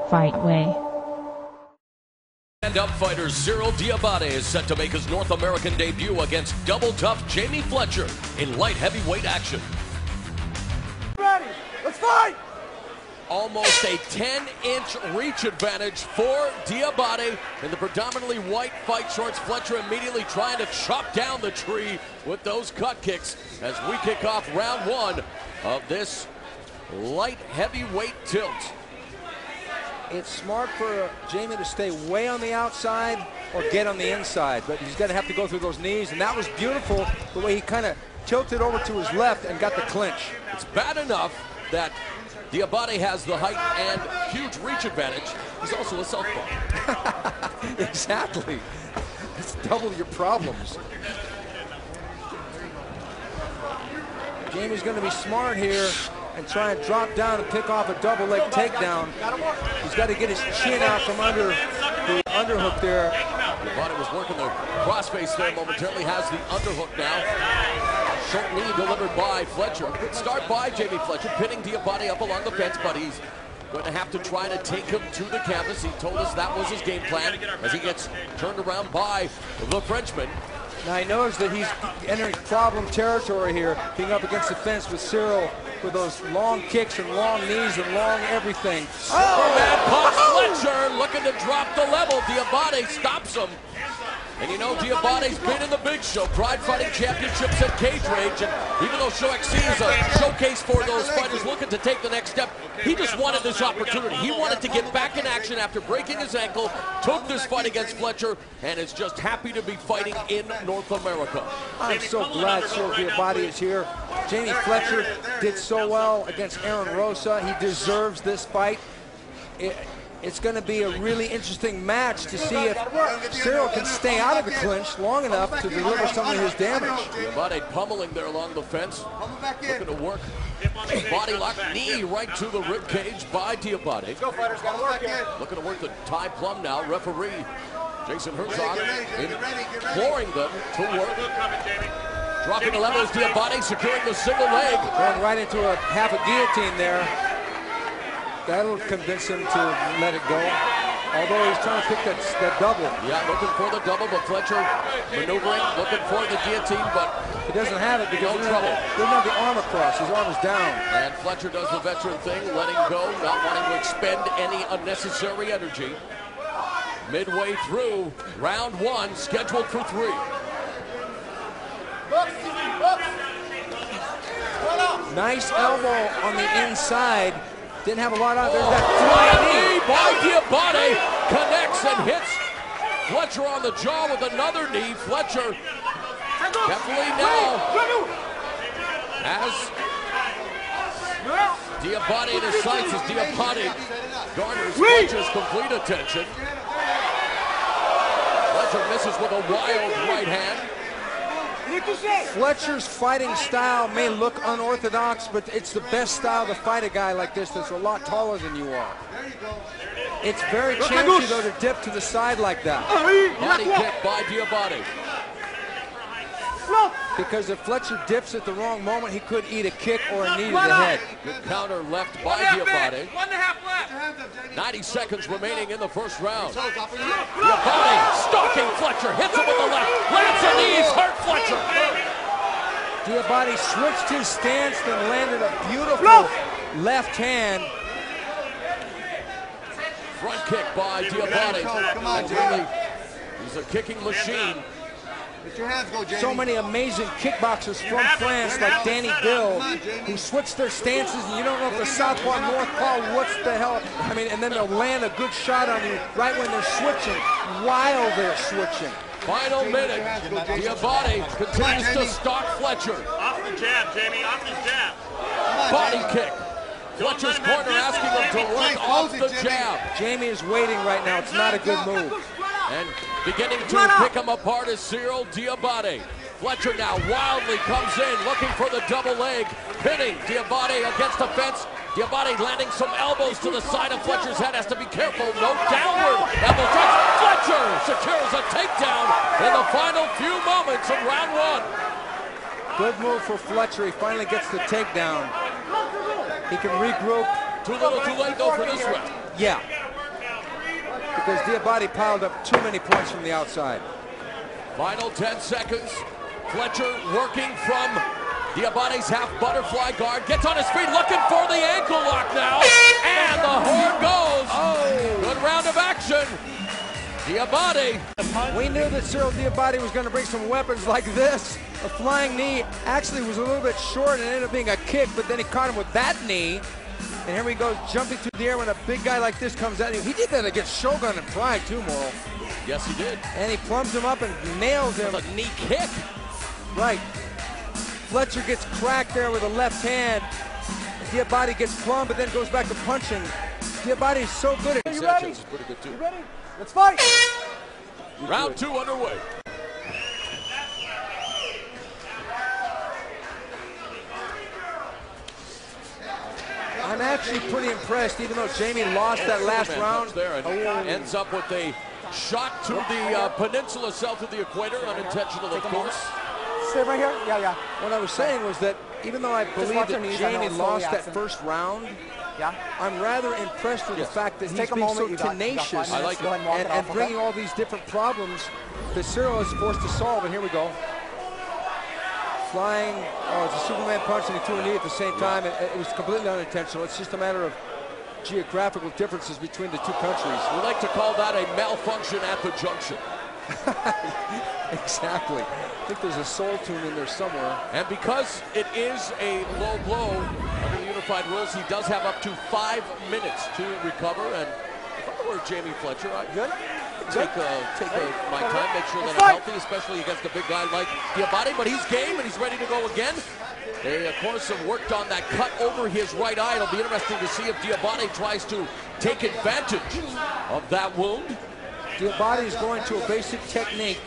Fight way. Stand-up fighter Cyrille Diabaté is set to make his North American debut against double tough Jamie Fletcher in light heavyweight action. Ready, let's fight! Almost a 10-inch reach advantage for Diabaté in the predominantly white fight shorts. Fletcher immediately trying to chop down the tree with those cut kicks as we kick off round one of this light heavyweight tilt. It's smart for Jamie to stay way on the outside or get on the inside, but he's going to have to go through those knees, and that was beautiful the way he kind of tilted over to his left and got the clinch. It's bad enough that Diabaté has the height and huge reach advantage. He's also a southpaw. Exactly. It's double your problems. Jamie's going to be smart here and try and drop down and pick off a double leg takedown. He's got to get his chin out from under the underhook there. Diabaté was working the crossface there momentarily, has the underhook now. Short knee delivered by Fletcher. Good start by Jamie Fletcher, pinning Diabaté up along the fence, but he's going to have to try to take him to the canvas. He told us that was his game plan as he gets turned around by the Frenchman. Now he knows that he's entering problem territory here, being up against the fence with Cyrille with those long kicks and long knees and long everything. Superman punch, Fletcher looking to drop the level. Diabaté stops him. And you know Diabaté's been in the big show, Pride Fighting Championships at Cage Rage, and even though ShoXC is a showcase for those fighters looking to take the next step, he just wanted this opportunity. He wanted to get back in action after breaking his ankle, took this fight against Fletcher, and is just happy to be fighting in North America. I'm so glad Cyrille Diabaté is here. Jamie Fletcher did so well against Aaron Rosa. He deserves this fight. It's going to be a really interesting match to see if Cyrille can stay out of the clinch long enough to deliver some of his damage. Diabaté pummeling there along the fence, looking to work body lock, knee right to the rib cage by Diabaté. Looking to work the tie plum now. Referee Jason Herzog imploring them to work. Dropping the levels, Diabaté securing the single leg. Going right into a half a guillotine there. That'll convince him to let it go. Although he's trying to pick that double. Yeah, looking for the double, but Fletcher maneuvering, looking for the guillotine, but he doesn't have it because no trouble. He doesn't have the arm across. His arm is down. And Fletcher does the veteran thing, letting go, not wanting to expend any unnecessary energy. Midway through round one, scheduled for 3. Nice elbow on the inside. Didn't have a lot on. There's that flying knee by Diabaté. Connects and hits Fletcher on the jaw with another knee. Fletcher definitely now as Diabaté in his sights as Diabaté garners Fletcher's complete attention. Fletcher misses with a wild right hand. Fletcher's fighting style may look unorthodox, but it's the best style to fight a guy like this that's a lot taller than you are. It's very chancy, though, to dip to the side like that. Body kick by Diabaté. Because if Fletcher dips at the wrong moment, he could eat a kick or a knee to the head. Good counter left by Diabaté. 90 seconds remaining in the first round. Diabaté stalking Fletcher, hits him with the left, lands a knees, hurt Fletcher. Diabaté switched his stance and landed a beautiful left hand. Front kick by Diabaté. He's a kicking machine. So many amazing kickboxers from France, like Danny Bill, who switch their stances, and you don't know if they're southpaw, northpaw, what's the hell. I mean, and then they'll land a good shot on you right when they're switching, while they're switching. Final minute. Diabaté continues to stalk Fletcher. Off the jab, Jamie, off the jab. Body kick. Fletcher's corner asking him to work off the jab. Jamie is waiting right now. It's not a good move. And beginning to pick him apart is Cyrille Diabaté. Fletcher now wildly comes in, looking for the double leg, pinning Diabaté against the fence. Diabaté landing some elbows to the side of Fletcher's head, has to be careful. No downward elbow strikes. Fletcher secures a takedown in the final few moments of round one. Good move for Fletcher. He finally gets the takedown. He can regroup. Too little, too late though for this round. Yeah. because Diabaté piled up too many points from the outside. Final 10 seconds. Fletcher working from Diabaté's half butterfly guard. Gets on his feet, looking for the ankle lock now. And the horn goes. Oh, good round of action. Diabaté. We knew that Cyrille Diabaté was going to bring some weapons like this. A flying knee actually was a little bit short and ended up being a kick, but then he caught him with that knee. And here we go, jumping through the air when a big guy like this comes at you. He did that against Shogun and Pride too, Morrill. Yes, he did. And he plums him up and nails him. With a knee kick. Right. Fletcher gets cracked there with a left hand. Diabaté gets plumbed, but then goes back to punching. Diabaté is so good at You ready? Is pretty good too. You ready? Let's fight! Round 2 underway. I'm actually pretty impressed, even though Jamie lost that last round. There and ends up with a shot to the peninsula south of the equator, unintentional, of course. Stay right here? Yeah, yeah. What I was saying was that even though I believe watch your that knees, I know Jamie it's slowly lost that accent. first round, Yeah? I'm rather impressed with the fact that he's Take a being moment, so you got 5 tenacious minutes. I like Go ahead and walk it and off, bringing okay? all these different problems that Cyrille is forced to solve. And here we go. Flying, oh, it's a Superman punch and he threw a knee at the same time. It was completely unintentional. It's just a matter of geographical differences between the two countries. We like to call that a malfunction at the junction. Exactly. I think there's a soul tune in there somewhere. And because it is a low blow, under the unified rules, he does have up to 5 minutes to recover. And if I were Jamie Fletcher, I'd take my time, make sure that I'm healthy, especially against a big guy like Diabaté. But he's game and he's ready to go again. They, of course, have worked on that cut over his right eye. It'll be interesting to see if Diabaté tries to take advantage of that wound. Diabaté is going to a basic technique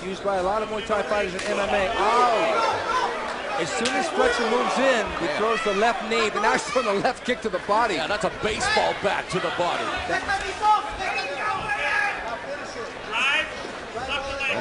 used by a lot of Muay Thai fighters in MMA. Oh! As soon as Fletcher moves in, he throws the left knee, but now he's throwing the left kick to the body. Yeah, that's a baseball bat to the body.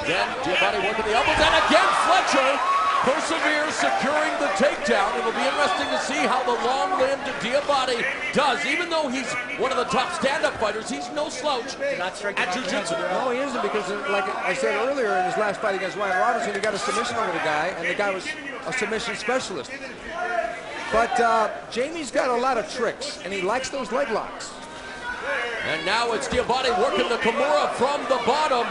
Again, Diabaté working the elbows, and again Fletcher perseveres, securing the takedown. It'll be interesting to see how the long-limbed Diabaté does. Even though he's one of the top stand-up fighters, he's no slouch at jiu-jitsu. No, he isn't, because like I said earlier in his last fight against Ryan Robinson, he got a submission over the guy, and the guy was a submission specialist. But Jamie's got a lot of tricks, and he likes those leg locks. And now it's Diabaté working the Kimura from the bottom.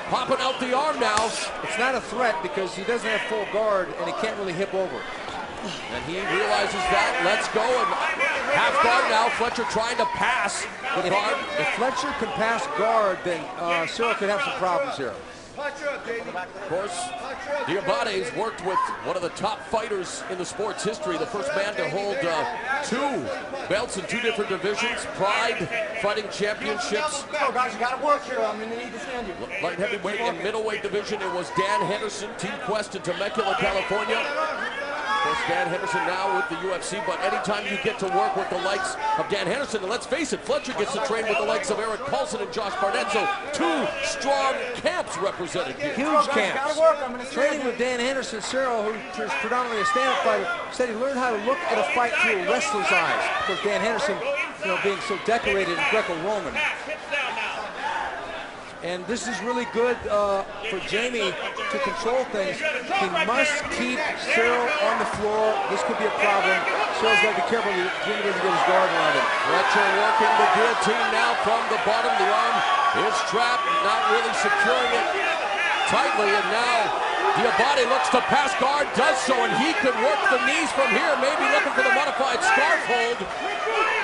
Popping out the arm now. It's not a threat because he doesn't have full guard and he can't really hip over. And he realizes that. Let's go. And half guard now. Fletcher trying to pass the guard. If Fletcher can pass guard, then Cyrille could have some problems here. Of course, Diabaté's worked with one of the top fighters in the sport's history, the first man to hold 2 belts in 2 different divisions, Pride Fighting Championships. Oh, guys, you got to work here. I'm going to need to stand you. Light heavyweight and middleweight division, it was Dan Henderson, Team Quest in Temecula, California. Of course, Dan Henderson now with the UFC, but anytime you get to work with the likes of Dan Henderson, and let's face it, Fletcher gets to train with the likes of Eric Paulson and Josh Barnett, so 2 strong camps represented here. Huge camps. Training with Dan Henderson, Cyrille, who is predominantly a stand-up fighter, said he learned how to look at a fight through a wrestler's eyes. Of course, Dan Henderson, you know, being so decorated in Greco-Roman. And this is really good for Jamie to control things. He must keep Cyrille on the floor. This could be a problem. Cyrille's got to be careful that Jamie doesn't get his guard around him. Fletcher working the guillotine now from the bottom. The arm is trapped, not really securing it tightly. And now Diabaté looks to pass guard, does so, and he could work the knees from here, maybe looking for the modified scarf hold.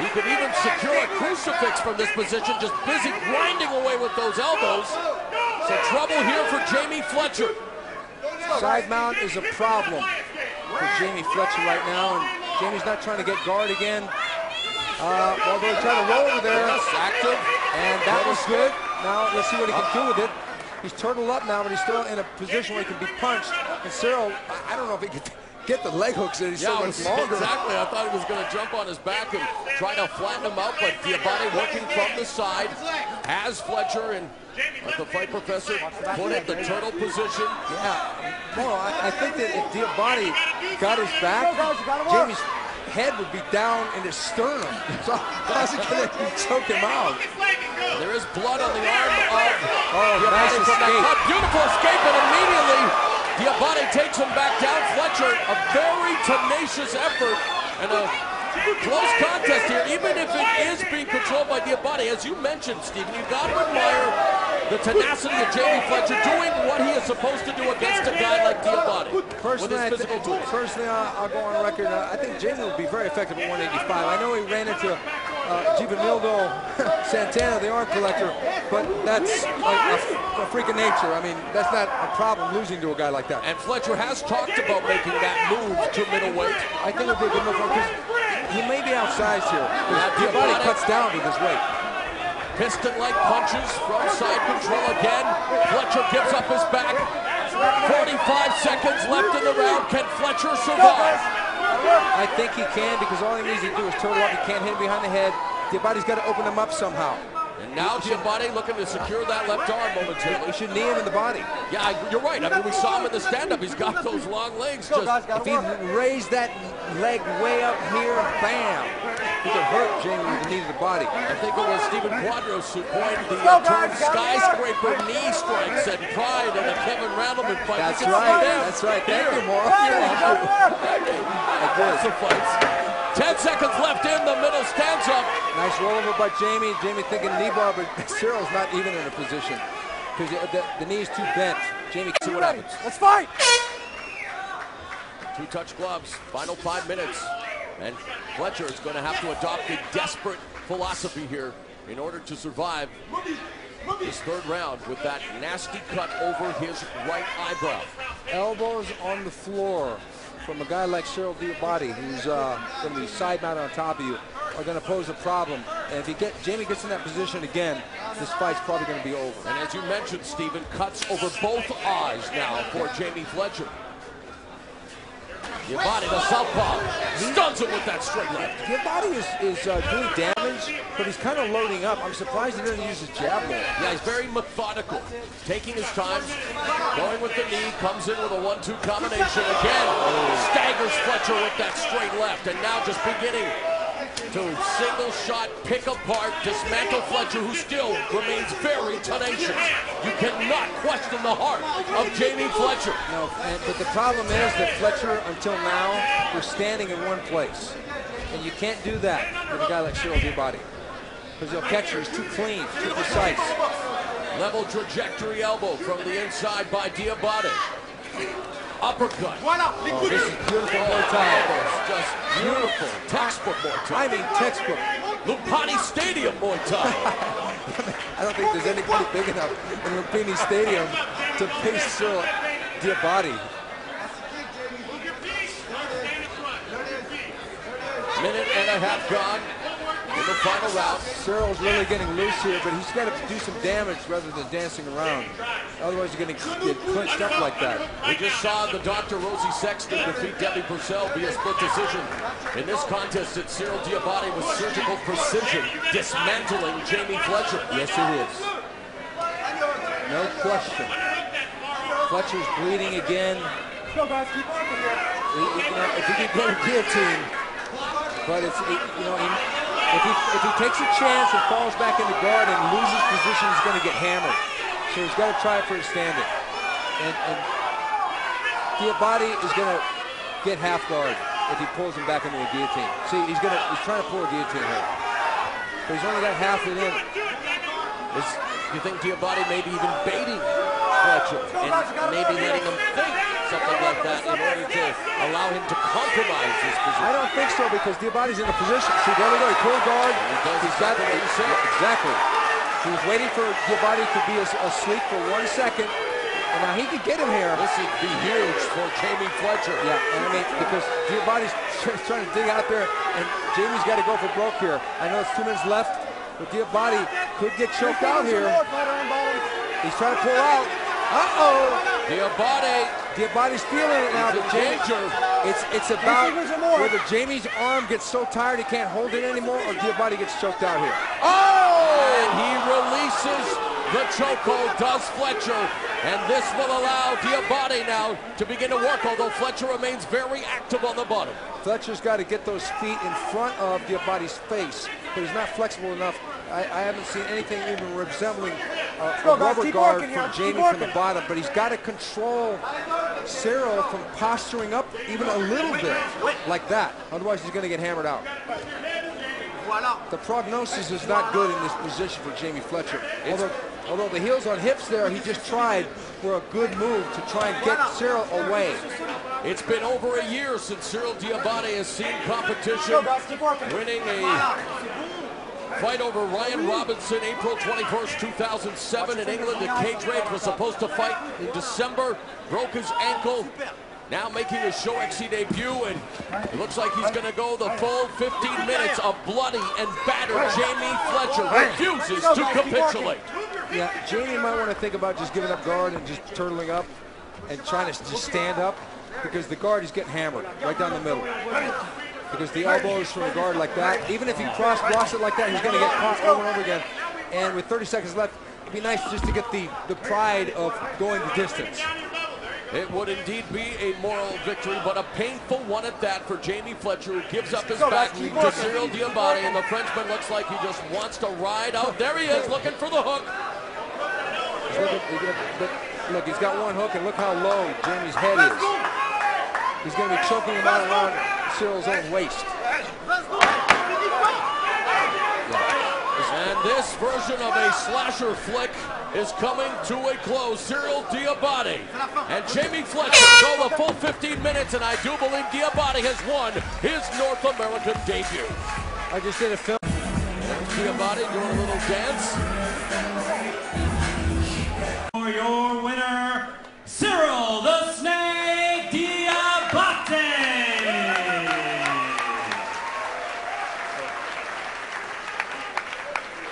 He could even secure a crucifix from this position, just busy grinding away with those elbows. So trouble here for Jamie Fletcher. Side mount is a problem for Jamie Fletcher right now, and Jamie's not trying to get guard again. Although he tried to roll over there. Yes, active. And that was good. Now let's see what he can do with it. He's turtled up now, but he's still in a position where he can be punched. And Cyrille, I don't know if he could get the leg hooks in. He's so much longer. Exactly. I thought he was going to jump on his back and try to flatten him out, but Diabaté working from the side has Fletcher, and like the fight professor put at the turtle position. Yeah. Well, I think that if Diabaté got his back, head would be down in his sternum. So how's it going to choke him out? There is blood on the arm of nice Diabaté from that escape. cut. Beautiful escape, and immediately Diabaté takes him back down. Fletcher, a very tenacious effort and a close contest here, even if it is being controlled by Diabaté. As you mentioned, Stephen, you've got to admire the tenacity of Jamie Fletcher doing what he is supposed to do against a guy like Diabaté with his physical tools. Personally, I'll go on record. I think Jamie will be very effective at 185. I know he ran into Giovanildo Santana, the arm collector, but that's a freak of nature. I mean, that's not a problem losing to a guy like that. And Fletcher has talked about making that move to middleweight. I think it'll be a good move for him because he may be outsized here. Diabaté cuts down with his weight. Piston-like punches from side control again. Fletcher gives up his back. 45 seconds left in the round. Can Fletcher survive? I think he can because all he needs to do is turtle up. He can't hit him behind the head. Diabaté's got to open him up somehow. And now Diabaté looking to secure that left arm momentarily. He should knee him in the body. Yeah, you're right. I mean, we saw him in the stand-up. He's got those long legs. If he raised that leg way up here, bam, he could hurt Jamie with the knee to the body. I think it was Stephen Quadros who coined the term skyscraper knee strikes and pride in the Kevin Randleman fight. That's right. That's right. Thank you, Mauro. Lots of fights. 10 seconds left in the middle, stands up. Nice rollover by Jamie. Jamie thinking knee bar, but Cyrile's not even in a position because the knee's too bent. Jamie, see what happens. Let's fight. Two-touch gloves, final 5 minutes. And Fletcher is going to have to adopt a desperate philosophy here in order to survive this third round with that nasty cut over his right eyebrow. Elbows on the floor from a guy like Cyrille Diabaté, who's going to be side mounted on top of you, are going to pose a problem. And if Jamie gets in that position again, this fight's probably going to be over. And as you mentioned, Stephen, cuts over both eyes now for Jamie Fletcher. Diabaté, the southpaw, stuns him with that straight left. Diabaté is doing damage, but he's kind of loading up. I'm surprised he doesn't use his jab more. Yeah, he's very methodical, taking his time, going with the knee, comes in with a 1-2 combination again. Staggers Fletcher with that straight left, and now just beginning to single shot, pick apart, dismantle Fletcher, who still remains very tenacious. You cannot question the heart of Jamie Fletcher. No, but the problem is that Fletcher, until now, was standing in one place. And you can't do that with a guy like Cyrille Diabaté. Because he'll catch you, he's too clean, too precise. Level trajectory elbow from the inside by Diabaté. Uppercut. Oh, this is beautiful Muay Thai. Just beautiful. Textbook Muay Thai. I mean textbook. Lumpini Stadium Muay Thai. I don't think there's anybody big enough in Lumpini Stadium to face Cyrille Diabaté. Minute and a half gone in the final round. Cyrile's really getting loose here, but he's got to do some damage rather than dancing around. Otherwise, you're going to get clinched up like that. We just saw the Dr. Rosie Sexton defeat Debbie Purcell via split decision. In this contest, it's Cyrille Diabaté with surgical precision dismantling Jamie Fletcher. Yes, it is. No question. Fletcher's bleeding again. Go, guys, keep working here. If he could get a guillotine, but if he takes a chance and falls back into guard and loses position, he's going to get hammered. So he's got to try for his standing. And Diabaté is going to get half guard if he pulls him back into a guillotine. See, he's trying to pull a guillotine here, but he's only got half it in. Do you think Diabaté may be even baiting Fletcher and maybe letting him think something like that in order to allow him to compromise his position? I don't think so because Diabaté's in a position. See, there we go. He pulled guard. He's got it. Exactly. He was waiting for Diabaté to be asleep for 1 second, and now he could get him here. This would be huge for Jamie Fletcher. Yeah, and I mean, because Diabaté's trying to dig out there, and Jamie's got to go for broke here. I know it's 2 minutes left, but Diabaté could get choked out here. He's trying to pull out. Uh-oh. Diabaté's feeling it now, but it's about whether Jamie's arm gets so tired he can't hold it anymore, or Diabaté gets choked out here. Oh! And he releases the chokehold does Fletcher, and this will allow Diabaté now to begin to work, although Fletcher remains very active on the bottom. Fletcher's got to get those feet in front of Diabaté's face, but he's not flexible enough. I haven't seen anything even resembling a rubber guard from Jamie from the bottom, but he's got to control Cyrille from posturing up even a little bit like that. Otherwise, he's going to get hammered out. The prognosis is not good in this position for Jamie Fletcher. Although the heels on hips there, he just tried for a good move to try and get Cyrille away. It's been over a year since Cyrille Diabaté has seen competition, winning a fight over Ryan Robinson April 21st, 2007 in England. The cage rage was supposed to fight in December, broke his ankle. Now making his ShoXC debut, and it looks like he's going to go the full 15 minutes of bloody and battered. Jamie Fletcher refuses to capitulate. Yeah, Jamie might want to think about just giving up guard and just turtling up and trying to just stand up, because the guard is getting hammered right down the middle. Because the elbows from the guard like that, even if he cross-blocks it like that, he's going to get caught over and over again. And with 30 seconds left, it'd be nice just to get the pride of going the distance. It would indeed be a moral victory, but a painful one at that for Jamie Fletcher, who gives up his back to Cyrille Diabaté, and the Frenchman looks like he just wants to ride out. There he is, looking for the hook. Look, he's got one hook, and look how low Jamie's head is. He's going to be choking him out around Cyrille's own waist. And this version of a slasher flick is coming to a close. Cyrille Diabaté and Jamie Fletcher go the full 15 minutes, and I do believe Diabaté has won his North American debut. I just did a film. Diabaté doing a little dance. For your winner, Cyrille the Snake Diabaté.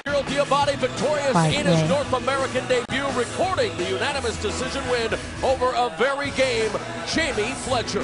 Cyrille Diabaté victorious in his North American debut, recording the unanimous decision win over a very game Jamie Fletcher.